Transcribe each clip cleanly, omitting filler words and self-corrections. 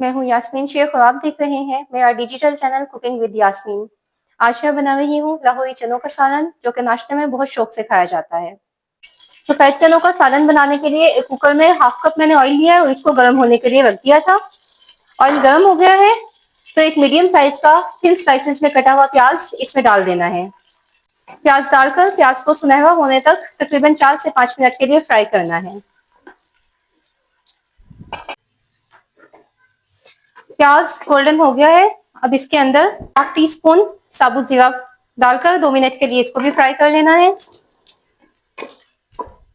मैं हूँ यास्मीन शेख और आप देख रहे हैं मेरा digital channel cooking with Yasmin. आज मैं बना रही हूँ लाहौरी चनों का सालन, जो कि नाश्ते में बहुत शौक से खाया जाता है। सफेद चनों का सालन बनाने के लिए एक कुकर में हाफ कप मैंने ऑयल लिया है और इसको गर्म होने के लिए रख दिया था। ऑयल गर्म हो गया है तो एक मीडियम साइज का थिन स्लाइसेस में कटा हुआ प्याज इसमें डाल देना है। प्याज डालकर प्याज को सुनहरा होने तक तकरीबन 4 से 5 मिनट के लिए फ्राई करना है। प्याज गोल्डन हो गया है। अब इसके अंदर हाफ टी स्पून साबुत जीरा डालकर 2 मिनट के लिए इसको भी फ्राई कर लेना है।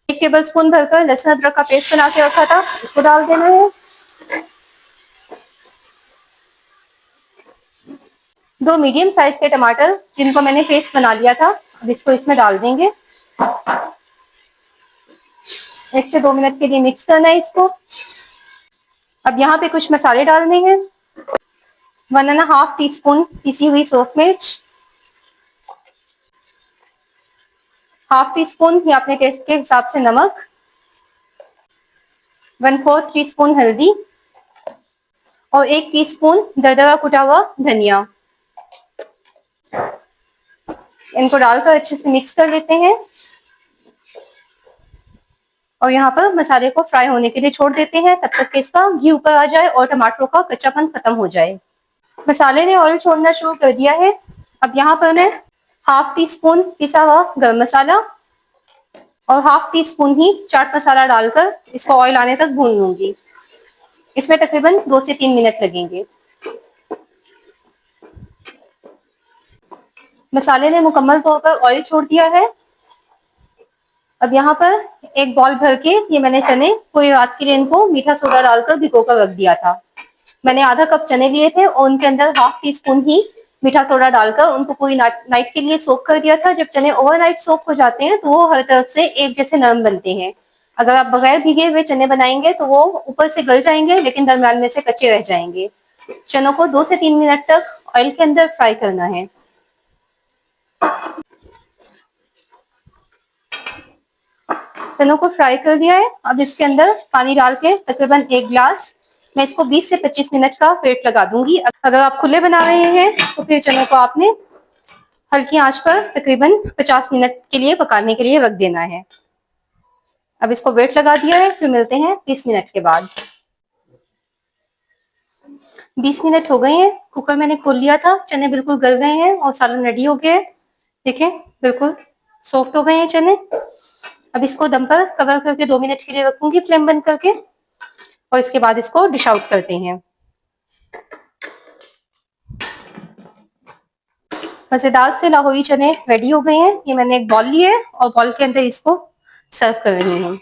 1 टेबल स्पून भरकर लहसुन अदरक का पेस्ट बना के रखा था, इसको डाल देना है। 2 मीडियम साइज के टमाटर जिनको मैंने पेस्ट बना लिया था, अब इसको इसमें डाल देंगे। 1 से 2 मिनट के लिए मिक्स करना है इसको। अब यहाँ पे कुछ मसाले डालने हैं। 1.5 टीस्पून पिसी हुई सौंफ मिर्च, हाफ टी स्पून या अपने टेस्ट के हिसाब से नमक, 1/4 टीस्पून हल्दी और 1 टीस्पून दरदरा कुटा हुआ धनिया। इनको डालकर अच्छे से मिक्स कर लेते हैं और यहाँ पर मसाले को फ्राई होने के लिए छोड़ देते हैं तब तक कि इसका घी ऊपर आ जाए और टमाटरों का कच्चापन खत्म हो जाए। मसाले ने ऑयल छोड़ना शुरू कर दिया है। अब यहाँ पर मैं हाफ टी स्पून पिसा हुआ गरम मसाला और हाफ टी स्पून ही चाट मसाला डालकर इसको ऑयल आने तक भून लूंगी। इसमें तकरीबन 2 से 3 मिनट लगेंगे। मसाले ने मुकम्मल तौर पर ऑयल छोड़ दिया है। अब यहाँ पर एक बॉल भर के ये मैंने चने पूरी रात के लिए इनको मीठा सोडा डालकर भिगो कर रख दिया था। मैंने आधा कप चने लिए थे और उनके अंदर हाफ टी स्पून ही मीठा सोडा डालकर उनको पूरी नाइट के लिए सोक कर दिया था। जब चने ओवरनाइट सोक हो जाते हैं तो वो हर तरफ से एक जैसे नरम बनते हैं। अगर आप बगैर भीगे हुए चने बनाएंगे तो वो ऊपर से गल जाएंगे लेकिन दरम्यान में से कच्चे रह जाएंगे। चनों को 2 से 3 मिनट तक ऑयल के अंदर फ्राई करना है। चनों को फ्राई कर दिया है। अब इसके अंदर पानी डाल के तकरीबन 1 गिलास मैं इसको 20 से 25 मिनट का वेट लगा दूंगी। अगर आप खुले बना रहे हैं तो फिर चनों को आपने हल्की आंच पर तकरीबन 50 मिनट के लिए पकाने के लिए रख देना है। अब इसको वेट लगा दिया है, फिर मिलते हैं 20 मिनट के बाद। 20 मिनट हो गए हैं, कुकर मैंने खोल लिया था, चने बिल्कुल गल गए हैं और सालन रेडी हो गया है। देखें बिल्कुल सॉफ्ट हो गए हैं चने। अब इसको दम पर कवर करके 2 मिनट के लिए रखूंगी फ्लेम बंद करके और इसके बाद इसको डिश आउट करते हैं। मजेदार से लाहौरी चने रेडी हो गए हैं। ये मैंने एक बॉल ली है और बॉल के अंदर इसको सर्व कर रही हूँ।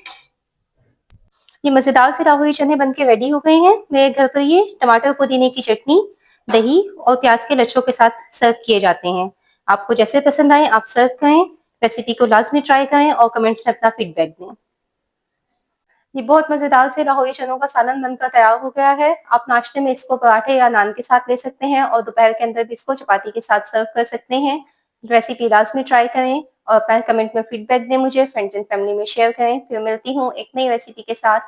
ये मजेदार से लाहौरी चने बनके रेडी हो गए हैं। मेरे घर पर ये टमाटर पुदीने की चटनी, दही और प्याज के लच्छों के साथ सर्व किए जाते हैं। आपको जैसे पसंद आए आप सर्व करें। रेसिपी को लाजमी ट्राई करें और कमेंट्स में अपना फीडबैक दें। ये बहुत मजेदार से लाहौरी चनों का सालन बनकर तैयार हो गया है। आप नाश्ते में इसको पराठे या नान के साथ ले सकते हैं और दोपहर के अंदर भी इसको चपाती के साथ सर्व कर सकते हैं। रेसिपी लाजमी ट्राई करें और अपना कमेंट में फीडबैक दें मुझे, फ्रेंड्स एंड फैमिली में शेयर करें। फिर मिलती हूँ एक नई रेसिपी के साथ।